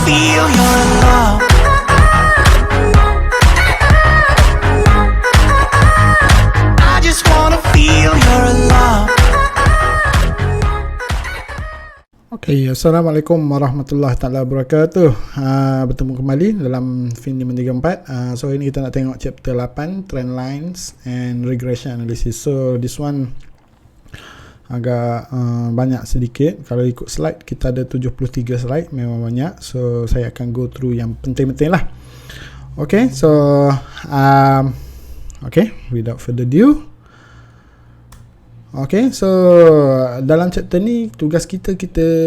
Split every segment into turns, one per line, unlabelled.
feel your love. I just wanna feel your love.
Okay, Assalamualaikum warahmatullahi taala wabarakatuh. Bertemu kembali dalam Findi Mentega 4. So ini kita nak tengok chapter 8, Trend Lines and Regression Analysis. So this one agak banyak sedikit. Kalau ikut slide kita ada 73 slide, memang banyak. So saya akan go through yang penting-penting lah. Okay, so okay, without further ado. Okay, so dalam chapter ni tugas kita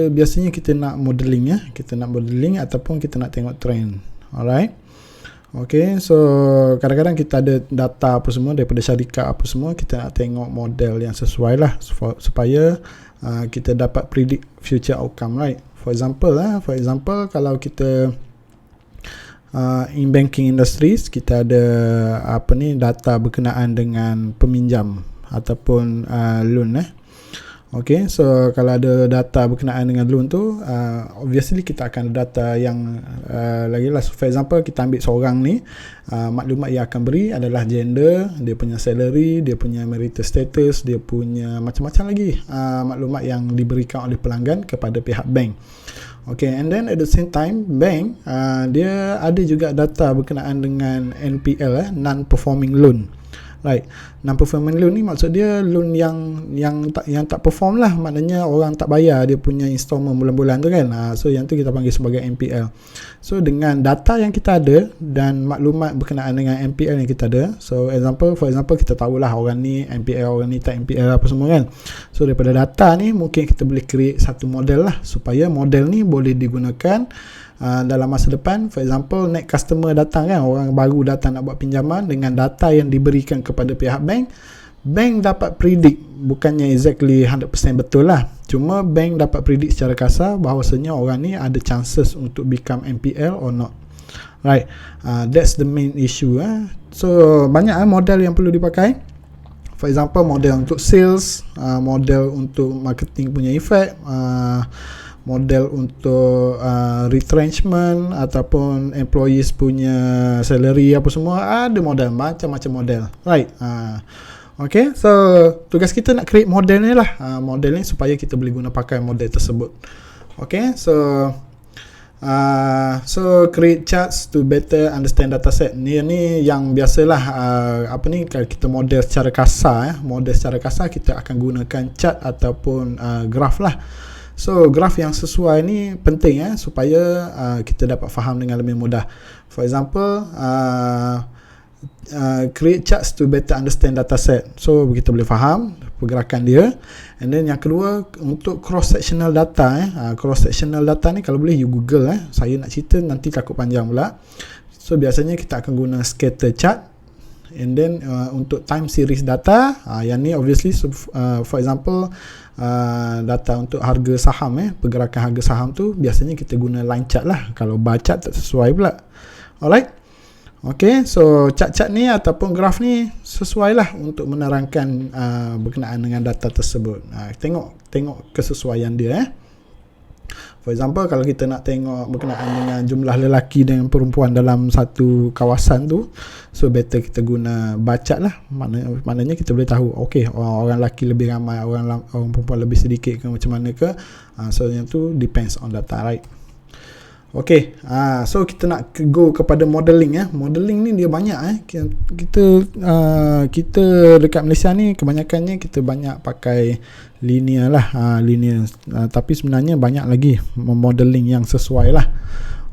biasanya kita nak modeling ya. Kita nak modeling ataupun kita nak tengok trend. Alright. Okay, so kadang-kadang kita ada data apa semua daripada syarikat apa semua, kita nak tengok model yang sesuai lah supaya kita dapat predict future outcome, right? For example kalau kita in banking industries, kita ada data berkenaan dengan peminjam ataupun loan. Okay, so kalau ada data berkenaan dengan loan tu, obviously kita akan ada data yang lagi lah. For example, kita ambil seorang ni, maklumat yang akan beri adalah gender, dia punya salary, dia punya marital status, dia punya macam-macam lagi maklumat yang diberikan oleh pelanggan kepada pihak bank. Okay, and then at the same time bank dia ada juga data berkenaan dengan NPL, non-performing loan. Right, non-performing loan ni maksud dia loan yang tak perform lah, maknanya orang tak bayar dia punya installment bulan-bulan tu kan. So yang tu kita panggil sebagai NPL. So dengan data yang kita ada dan maklumat berkenaan dengan NPL yang kita ada, so for example kita tahulah orang ni NPL, orang ni tak NPL apa semua kan. So daripada data ni mungkin kita boleh create satu model lah supaya model ni boleh digunakan dalam masa depan. For example, next customer datang kan, orang baru datang nak buat pinjaman, dengan data yang diberikan kepada pihak bank dapat predict, bukannya exactly 100% betul lah, cuma bank dapat predict secara kasar bahawasanya orang ni ada chances untuk become NPL or not. Right, that's the main issue. So banyak model yang perlu dipakai. For example, model untuk sales, model untuk marketing punya effect, model untuk retrenchment ataupun employees punya salary apa semua, ada model, macam-macam model, right? Okay, so tugas kita nak create model ni lah, model ni supaya kita boleh guna pakai model tersebut. Okay, so create charts to better understand dataset. Ni yang biasalah, kalau kita model secara kasar, model secara kasar kita akan gunakan chart ataupun graph lah. So graf yang sesuai ni penting supaya kita dapat faham dengan lebih mudah. For example, create charts to better understand dataset. So kita boleh faham pergerakan dia. And then yang kedua, untuk cross sectional data. Cross sectional data ni kalau boleh you Google. Saya nak cerita nanti takut panjang pula. So biasanya kita akan guna scatter chart. And then untuk time series data, yang ni obviously for example data untuk harga saham, pergerakan harga saham tu biasanya kita guna line chart lah, kalau bar chart tak sesuai pula. Alright, okay, so chart-chart ni ataupun graf ni sesuai lah untuk menerangkan berkenaan dengan data tersebut. Tengok kesesuaian dia. For example, kalau kita nak tengok berkenaan dengan jumlah lelaki dan perempuan dalam satu kawasan tu, so better kita guna bar chart lah. Maknanya kita boleh tahu, okay, orang lelaki lebih ramai, orang perempuan lebih sedikit ke macam mana ke. So yang tu depends on data, right? Okay, so kita nak go kepada modeling. Modeling ni dia banyak. Kita dekat Malaysia ni kebanyakannya kita banyak pakai linear lah, linear. Tapi sebenarnya banyak lagi modeling yang sesuai lah.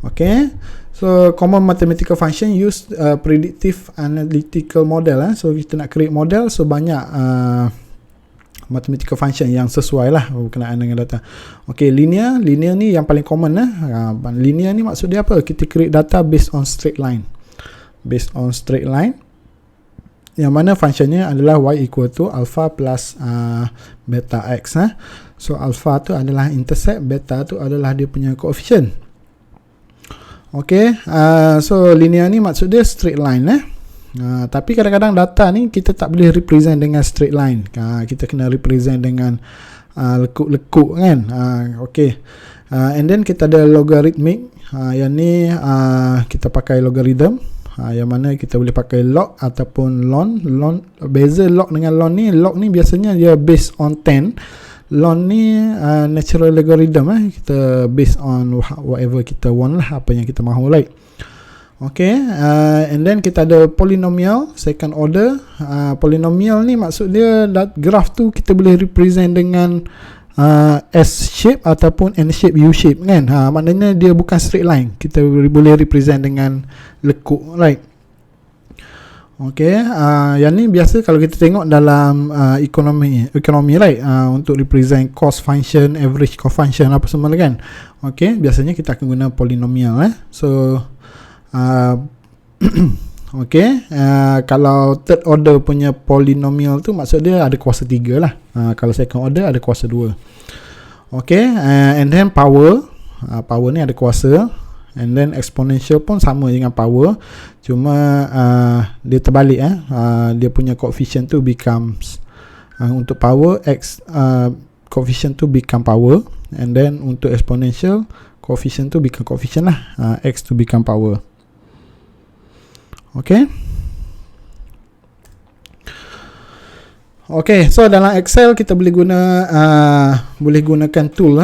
Okay, so common mathematical function use predictive analytical model. So kita nak create model, so banyak mathematical function yang sesuai lah berkenaan dengan data. Okay, linear ni yang paling common linear ni maksud dia apa? Kita create data based on straight line, yang mana functionnya adalah y equal to alpha plus beta x. So alpha tu adalah intercept, beta tu adalah dia punya coefficient. Okay, so linear ni maksud dia straight line. Tapi kadang-kadang data ni kita tak boleh represent dengan straight line. Kita kena represent dengan lekuk-lekuk kan. Okay. And then kita ada logarithmic. Yang ni kita pakai logarithm. Yang mana kita boleh pakai log ataupun ln. Beza log dengan log ni biasanya dia based on 10. Ln ni natural logarithm, kita based on whatever kita want lah, apa yang kita mahu, right? Okay, and then kita ada polynomial second order. Polynomial ni maksud dia graph tu kita boleh represent dengan S shape ataupun N shape, U shape kan. Maknanya dia bukan straight line, kita boleh represent dengan lekuk, right? Okay, yang ni biasa kalau kita tengok dalam ekonomi right, untuk represent cost function, average cost function apa semua kan. Okay, biasanya kita akan guna polynomial. So okay, kalau third order punya polynomial tu maksud dia ada kuasa 3 lah. Kalau second order ada kuasa 2. Okay, and then power ni ada kuasa, and then exponential pun sama dengan power, cuma dia terbalik. Dia punya coefficient tu becomes untuk power coefficient tu become power, and then untuk exponential coefficient tu become coefficient lah, x to become power. Okay. Okay, so dalam Excel kita boleh gunakan tool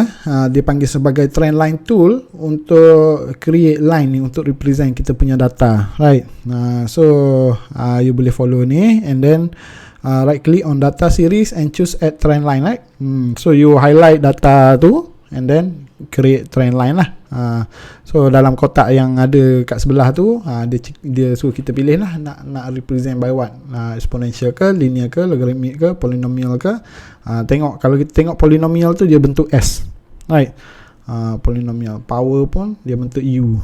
dia panggil sebagai trend line tool untuk create line ni, untuk represent kita punya data, right? So you boleh follow ni, and then right click on data series and choose add trend line, right? So you highlight data tu and then create trend line lah. So dalam kotak yang ada kat sebelah tu, dia suruh kita pilih lah nak represent by what, exponential ke, linear ke, logarithmic ke, polynomial ke. Tengok, kalau kita tengok polynomial tu dia bentuk S, right? Polynomial power pun dia bentuk U,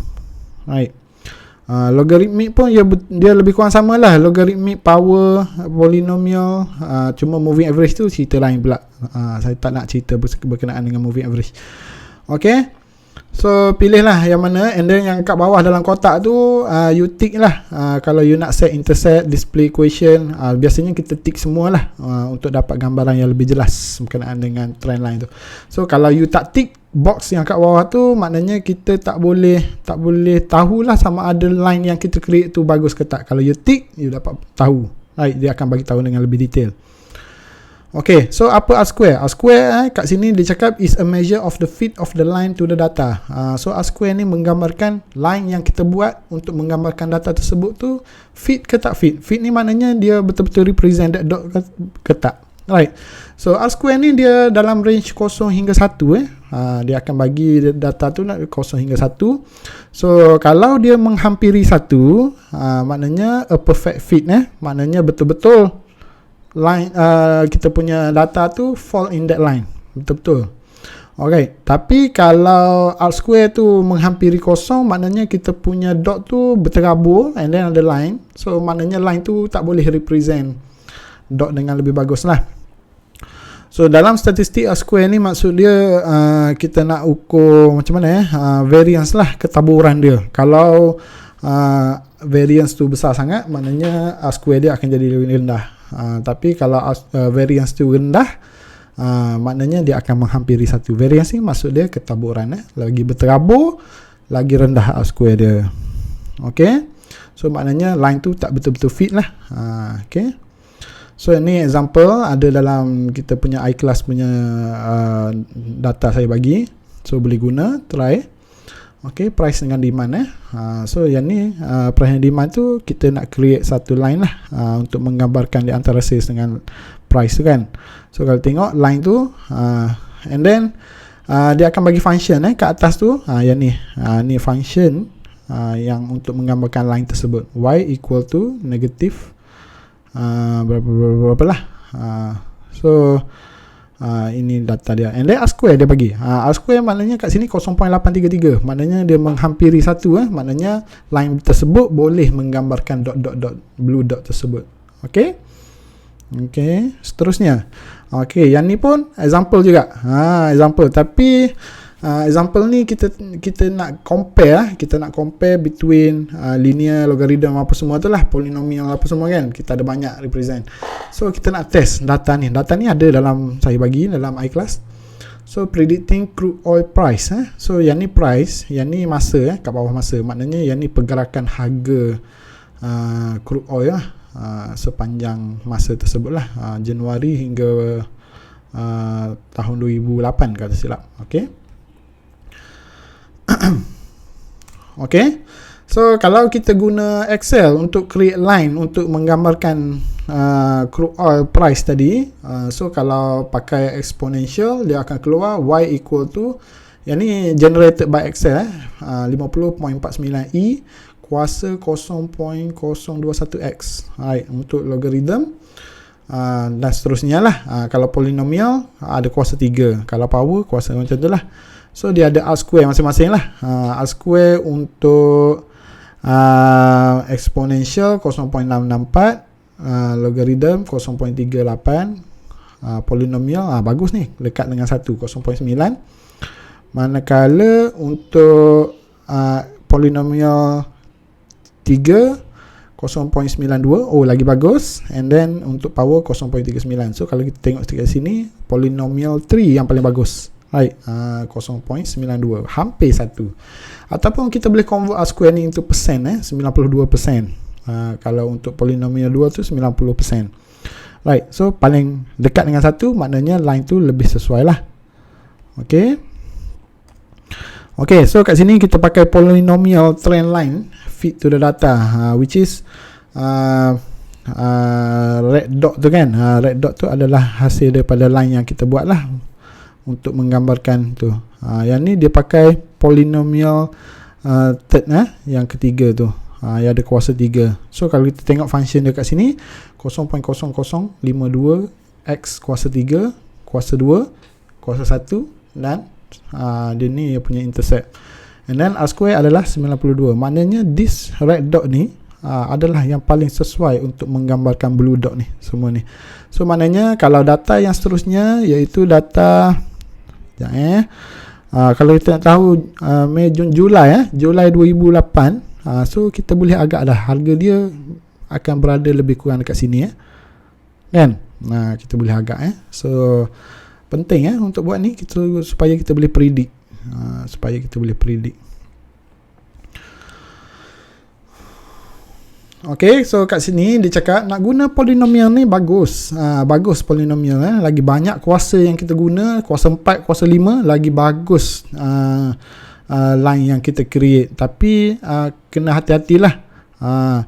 right? Logarithmic pun dia lebih kurang sama lah, logarithmic, power, polynomial, cuma moving average tu cerita lain pula. Saya tak nak cerita berkenaan dengan moving average. Okay, so pilihlah yang mana, and then yang kat bawah dalam kotak tu you tick lah. Kalau you nak set intercept, display equation, biasanya kita tick semua lah untuk dapat gambaran yang lebih jelas berkenaan dengan trend line tu. So kalau you tak tick box yang kat bawah tu, maknanya kita tak boleh tahulah sama ada line yang kita create tu bagus ke tak. Kalau you tick, you dapat tahu, right? Dia akan bagi tahu dengan lebih detail. Okay, so apa R-square? R-square kat sini dia cakap is a measure of the fit of the line to the data. So R-square ni menggambarkan line yang kita buat untuk menggambarkan data tersebut tu fit ke tak fit. Fit ni maknanya dia betul-betul represent that dot ke tak, right? So R-square ni dia dalam range 0 hingga 1. Dia akan bagi data tu 0 hingga 1. So kalau dia menghampiri 1, maknanya a perfect fit, maknanya betul-betul line kita punya data tu fall in that line, betul-betul. Okay, tapi kalau R-square tu menghampiri 0, maknanya kita punya dot tu berterabur and then ada line. So maknanya line tu tak boleh represent dot dengan lebih bagus lah. So dalam statistik R-square ni maksud dia kita nak ukur macam mana variance lah, ketaburan dia. Kalau variance tu besar sangat, maknanya R-square dia akan jadi lebih rendah. Tapi kalau variance tu rendah, maknanya dia akan menghampiri 1. Variance ni maksud dia ketaburan, lagi berterabur, lagi rendah R-square dia. Okay, so maknanya line tu tak betul-betul fit lah. Okay, so ini example ada dalam kita punya iClass punya data saya bagi. So boleh guna, try. Okay, price dengan demand. So yang ni price dan demand tu kita nak create satu line lah untuk menggambarkan di antara sales dengan price tu kan. So kalau tengok line tu and then dia akan bagi function kat atas tu. Yang ni ni function yang untuk menggambarkan line tersebut. Y equal to negative berapa lah. So ini data dia, and then R-square dia bagi. R-square maknanya kat sini 0.833, maknanya dia menghampiri 1. Maknanya line tersebut boleh menggambarkan dot blue dot tersebut. Okay, okay, seterusnya. Okay, yang ni pun example juga. Example, tapi example ni kita nak compare, between linear, logarithm apa semua tu lah, polynomial apa semua kan. Kita ada banyak represent. So kita nak test data ni. Data ni ada dalam, saya bagi dalam iClass. So predicting crude oil price. So yang ni price, yang ni masa kat bawah masa. Maknanya yang ni pergerakan harga crude oil sepanjang masa tersebut lah, Januari hingga tahun 2008 kata silap. Okay. Okay. So kalau kita guna Excel untuk create line untuk menggambarkan crude oil price tadi, so kalau pakai exponential dia akan keluar y equal to, yang ni generated by Excel 50.49e kuasa 0.021x. Alright, untuk logarithm dan seterusnya lah. Kalau polinomial ada kuasa 3, kalau power kuasa macam tu lah. So dia ada R square masing-masing lah. R square untuk exponential 0.664, logarithm 0.38, polinomial bagus ni, dekat dengan 1, 0.9. Manakala untuk polinomial 3 0.92, lagi bagus. And then untuk power 0.39. So kalau kita tengok dekat sini, polinomial 3 yang paling bagus. Right, 0.92, hampir 1. Ataupun kita boleh convert R square ni into persen, 92%. Kalau untuk polinomial 2 tu 90%. Right, so paling dekat dengan 1, maknanya line tu lebih sesuai lah. Okay. Okay, so kat sini kita pakai polynomial trend line fit to the data, which is red dot tu kan. Red dot tu adalah hasil daripada line yang kita buat lah untuk menggambarkan tu. Yang ni dia pakai polynomial third, yang ketiga tu, yang ada kuasa 3. So kalau kita tengok function dia kat sini 0.0052 x kuasa 3, kuasa 2, kuasa 1, dan dia ni dia punya intercept. And then R square adalah 92. Maknanya this red dot ni adalah yang paling sesuai untuk menggambarkan blue dot ni, semua ni. So maknanya kalau data yang seterusnya, iaitu data kalau kita nak tahu Mei, Jun, Julai Julai 2008, so kita boleh agak dah harga dia akan berada lebih kurang dekat sini kan. Kita boleh agak so penting untuk buat ni supaya kita boleh predict, Okay, so kat sini dia cakap nak guna polinomial ni bagus. Bagus polinomial, lagi banyak kuasa yang kita guna, kuasa 4, kuasa 5, lagi bagus line yang kita create. Tapi kena hati-hatilah. R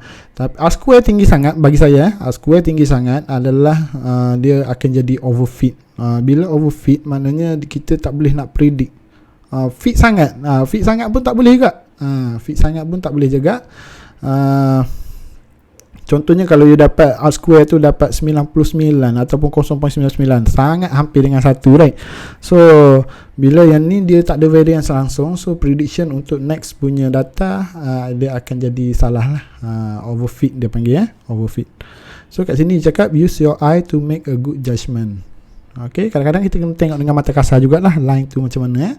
square tinggi sangat bagi saya. R square tinggi sangat adalah dia akan jadi overfit. Bila overfit, maknanya kita tak boleh nak predict. Fit sangat pun tak boleh juga. Contohnya kalau you dapat R square tu dapat 99 ataupun 0.99, sangat hampir dengan 1, right? So bila yang ni dia tak ada variance langsung, so prediction untuk next punya data dia akan jadi salah lah. Overfit dia panggil, overfit. So kat sini dia cakap use your eye to make a good judgment. Okay, kadang-kadang kita kena tengok dengan mata kasar jugalah line tu macam mana.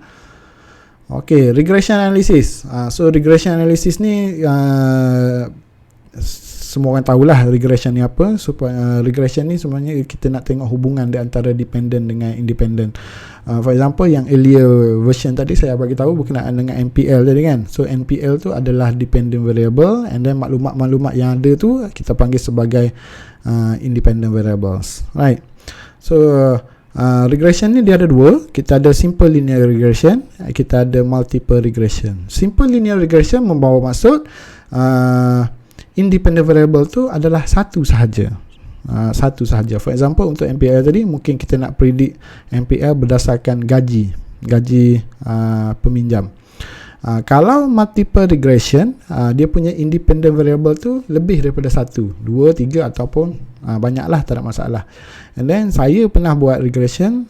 Okay, regression analysis. So regression analysis ni semua orang tahulah regression ni apa. So regression ni sebenarnya kita nak tengok hubungan di antara dependent dengan independent. For example, yang earlier version tadi saya bagi tahu berkenaan dengan NPL tadi kan. So NPL tu adalah dependent variable, and then maklumat-maklumat yang ada tu kita panggil sebagai independent variables, right? So regression ni dia ada dua. Kita ada simple linear regression, kita ada multiple regression. Simple linear regression membawa maksud independent variable tu adalah satu sahaja. For example, untuk NPL tadi mungkin kita nak predict NPL berdasarkan gaji peminjam. Kalau multiple regression, dia punya independent variable tu lebih daripada 1, 2, 3 ataupun banyaklah, tak ada masalah. And then saya pernah buat regression,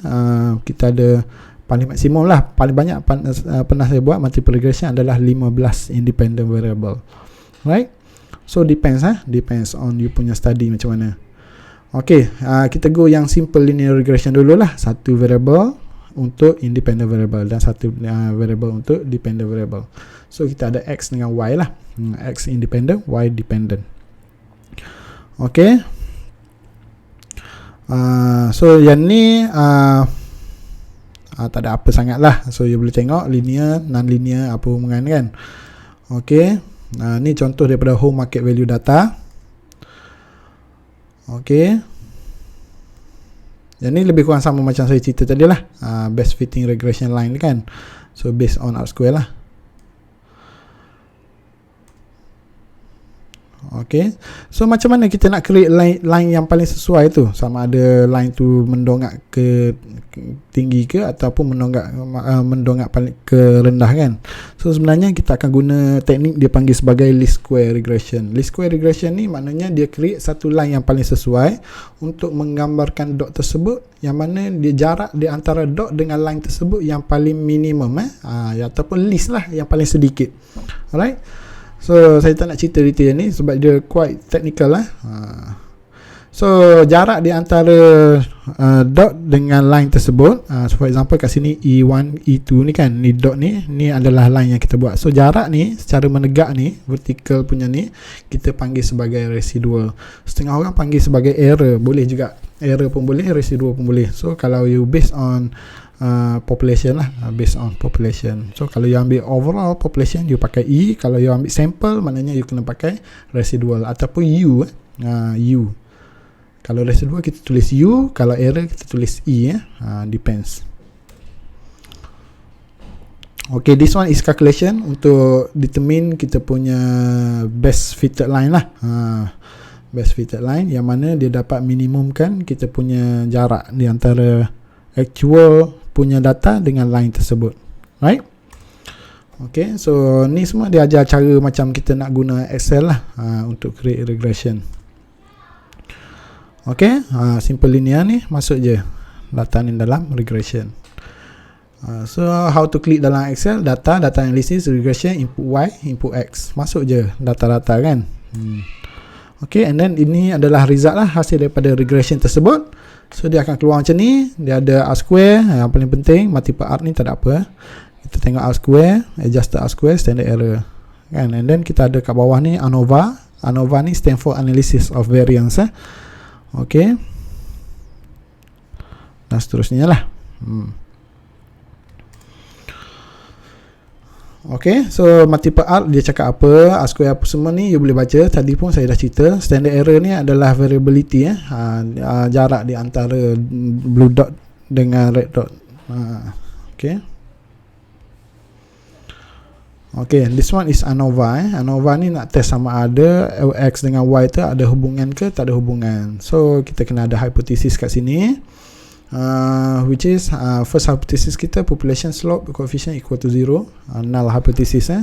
kita ada paling maksimum lah, paling banyak pernah saya buat multiple regression adalah 15 independent variable, right? So depends on you punya study macam mana. Okay, kita go yang simple linear regression dulu lah. Satu variable untuk independent variable dan satu variable untuk dependent variable. So kita ada X dengan Y lah. X independent, Y dependent. Okay. So yang ni tak ada apa sangat lah. So you boleh tengok linear, non-linear, apa hubungan kan. Okay, ni contoh daripada home market value data. Okay, yang ni lebih kurang sama macam saya cerita tadi lah, best fitting regression line kan. So based on R square lah. Okay, so macam mana kita nak create line yang paling sesuai tu, sama ada line tu mendongak ke tinggi ke ataupun mendongak paling ke rendah kan. So sebenarnya kita akan guna teknik dia panggil sebagai least square regression. Least square regression ni maknanya dia create satu line yang paling sesuai untuk menggambarkan dot tersebut, yang mana dia jarak di antara dot dengan line tersebut yang paling minimum ataupun least lah, yang paling sedikit. Alright, so saya tak nak cerita detail ni sebab dia quite technical lah. So jarak di antara dot dengan line tersebut, so for example kat sini E1, E2 ni kan, ni dot ni adalah line yang kita buat. So jarak ni secara menegak ni, vertical punya ni, kita panggil sebagai residual. Setengah orang panggil sebagai error, boleh juga. Error pun boleh, residual pun boleh. So kalau you based on population lah, based on population. So kalau you ambil overall population, you pakai E. Kalau you ambil sample, maknanya you kena pakai residual ataupun U. U. Kalau residual kita tulis U, kalau error kita tulis E. Depends. Okay, this one is calculation untuk determine kita punya best fitted line lah. Best fitted line yang mana dia dapat minimumkan kita punya jarak di antara actual punya data dengan line tersebut. Right? Okay, so ni semua dia ajar cara macam kita nak guna Excel lah untuk create regression. Okay, simple linear ni masuk je data ni dalam regression. So how to klik dalam Excel, data analysis, regression, input Y, input X, masuk je data-data kan. Okay, and then ini adalah result lah, hasil daripada regression tersebut. So dia akan keluar macam ni. Dia ada R square, yang paling penting multiple R ni tak ada apa. Kita tengok R square, adjusted R square, standard error kan. And then kita ada kat bawah ni ANOVA. ANOVA ni stand for analysis of variance. Okay, dan seterusnya lah. Okay, so multiple R dia cakap apa, R square apa semua ni you boleh baca. Tadi pun saya dah cerita. Standard error ni adalah variability jarak di antara blue dot dengan red dot. Okay. Okay, this one is ANOVA. ANOVA ni nak test sama ada X dengan Y tu ada hubungan ke tak ada hubungan. So kita kena ada hypothesis kat sini. Which is first hypothesis kita, population slope coefficient equal to 0, null hypothesis.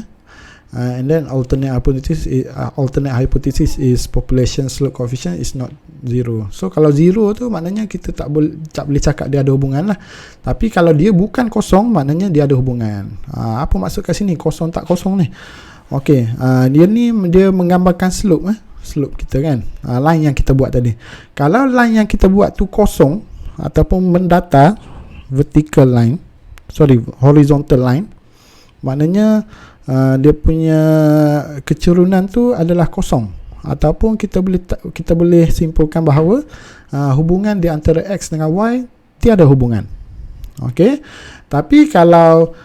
And then alternate hypothesis is population slope coefficient is not 0. So kalau 0 tu maknanya kita tak boleh cakap dia ada hubungan lah. Tapi kalau dia bukan kosong, maknanya dia ada hubungan. Apa maksud kat sini kosong tak kosong ni? Okay, dia menggambarkan slope slope kita kan, line yang kita buat tadi. Kalau line yang kita buat tu kosong ataupun mendata horizontal line, maknanya dia punya kecurunan tu adalah kosong, ataupun kita boleh simpulkan bahawa hubungan di antara X dengan Y tiada hubungan. Okey, tapi kalau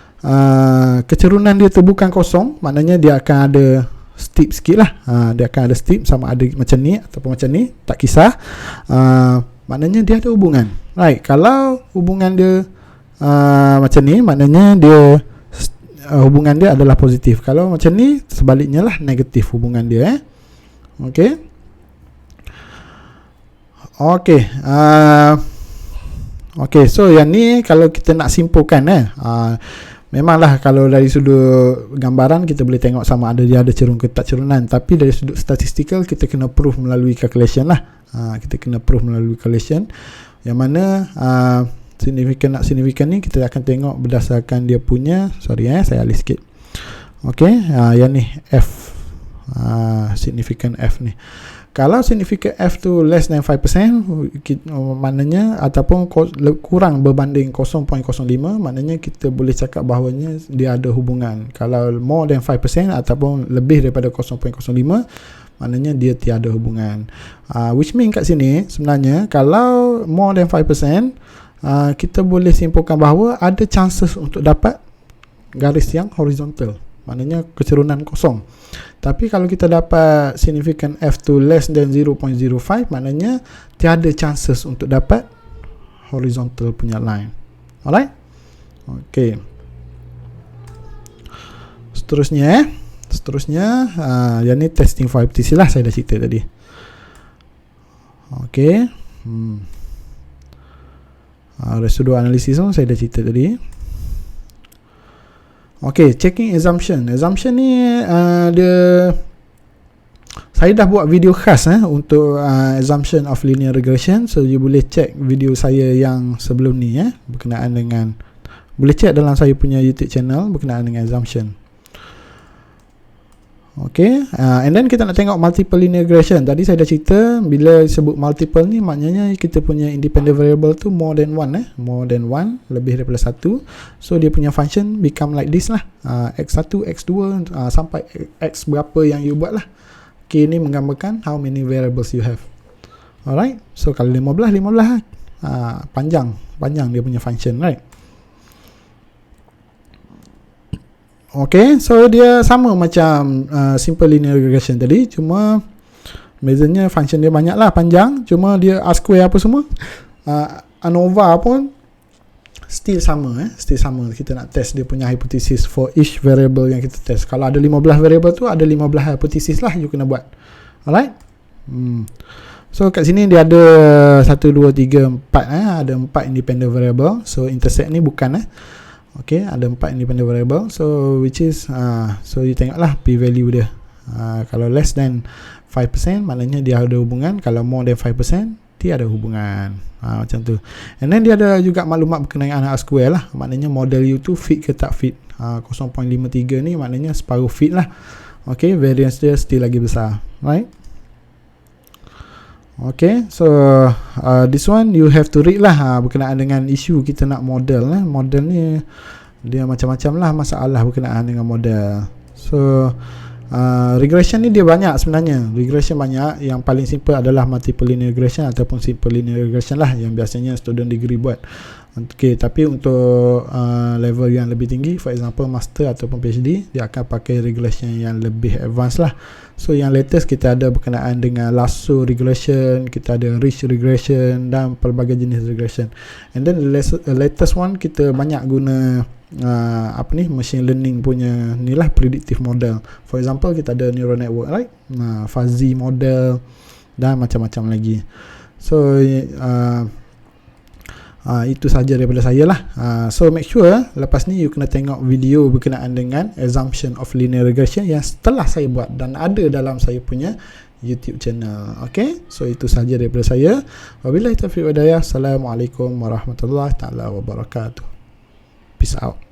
kecurunan dia tu bukan kosong, maknanya dia akan ada steep sikit lah. Dia akan ada steep, sama ada macam ni ataupun macam ni, tak kisah. Maknanya dia ada hubungan. Right, kalau hubungan dia macam ni, maknanya dia hubungan dia adalah positif. Kalau macam ni, sebaliknya lah, negatif hubungan dia. Okay. Okay. Okay, so yang ni kalau kita nak simpulkan memanglah kalau dari sudut gambaran kita boleh tengok sama ada dia ada cerun ke tak cerunan, tapi dari sudut statistikal kita kena prove melalui calculation lah. Kita kena prove melalui calculation, yang mana signifikan nak signifikan ni kita akan tengok berdasarkan dia punya, saya alih sikit. Okay, yang ni F, signifikan F ni. Kalau signifikan F tu less than 5%, maknanya ataupun kurang berbanding 0.05, maknanya kita boleh cakap bahawanya dia ada hubungan. Kalau more than 5% ataupun lebih daripada 0.05, maknanya dia tiada hubungan. Which mean kat sini sebenarnya kalau more than 5%, kita boleh simpulkan bahawa ada chances untuk dapat garis yang horizontal, maknanya kecerunan kosong. Tapi kalau kita dapat significant F2 less than 0.05, maknanya tiada chances untuk dapat horizontal punya line. Alright? Okay. Seterusnya yang ni testing for FTC lah, saya dah cerita tadi. Okay. Residual analysis pun saya dah cerita tadi. Okay, checking assumption. Assumption ni saya dah buat video khas untuk assumption of linear regression. So you boleh check video saya yang sebelum ni berkenaan dengan, boleh check dalam saya punya YouTube channel berkenaan dengan assumption. Okay, and then kita nak tengok multiple linear regression. Tadi saya dah cerita, bila sebut multiple ni maknanya kita punya independent variable tu more than one, more than one, lebih daripada satu. So dia punya function become like this lah, x1, x2 sampai x berapa yang you buat lah. K ni menggambarkan how many variables you have. Alright, so kalau 15 panjang dia punya function, right? Okay, so dia sama macam simple linear regression tadi, cuma bezanya function dia banyak lah, panjang, cuma dia R square apa semua, ANOVA pun still sama. Kita nak test dia punya hypothesis for each variable yang kita test. Kalau ada 15 variable tu, ada 15 hypothesis lah you kena buat. Alright. So kat sini dia ada 1, 2, 3, 4 ada 4 independent variable. So intersect ni bukan okay, ada 4 independent variable. So which is so you tengoklah p value dia. Kalau less than 5% maknanya dia ada hubungan, kalau more than 5% dia ada hubungan. Macam tu. And then dia ada juga maklumat berkenaan R square lah, maknanya model you tu fit ke tak fit. 0.53 ni maknanya separuh fit lah. Okay, variance dia still lagi besar, right? Okay, so this one you have to read lah berkenaan dengan isu kita nak model. Model ni dia macam-macam lah masalah berkenaan dengan model. So regression ni dia banyak sebenarnya. Regression banyak. Yang paling simple adalah multiple linear regression ataupun simple linear regression lah, yang biasanya student degree buat. Okay, tapi untuk level yang lebih tinggi, for example master ataupun PhD, dia akan pakai regression yang lebih advance lah. So yang latest kita ada berkenaan dengan lasso regression, kita ada rich regression dan pelbagai jenis regression. And then the latest one kita banyak guna machine learning punya ni lah, predictive model. For example kita ada neural network, right? Fuzzy model dan macam-macam lagi. So itu saja daripada saya lah. So make sure lepas ni you kena tengok video berkenaan dengan assumption of linear regression yang setelah saya buat dan ada dalam saya punya YouTube channel. Okay, so itu saja daripada saya. Wabillahi taufiq wal hidayah. Assalamualaikum warahmatullahi taala wabarakatuh. Peace out.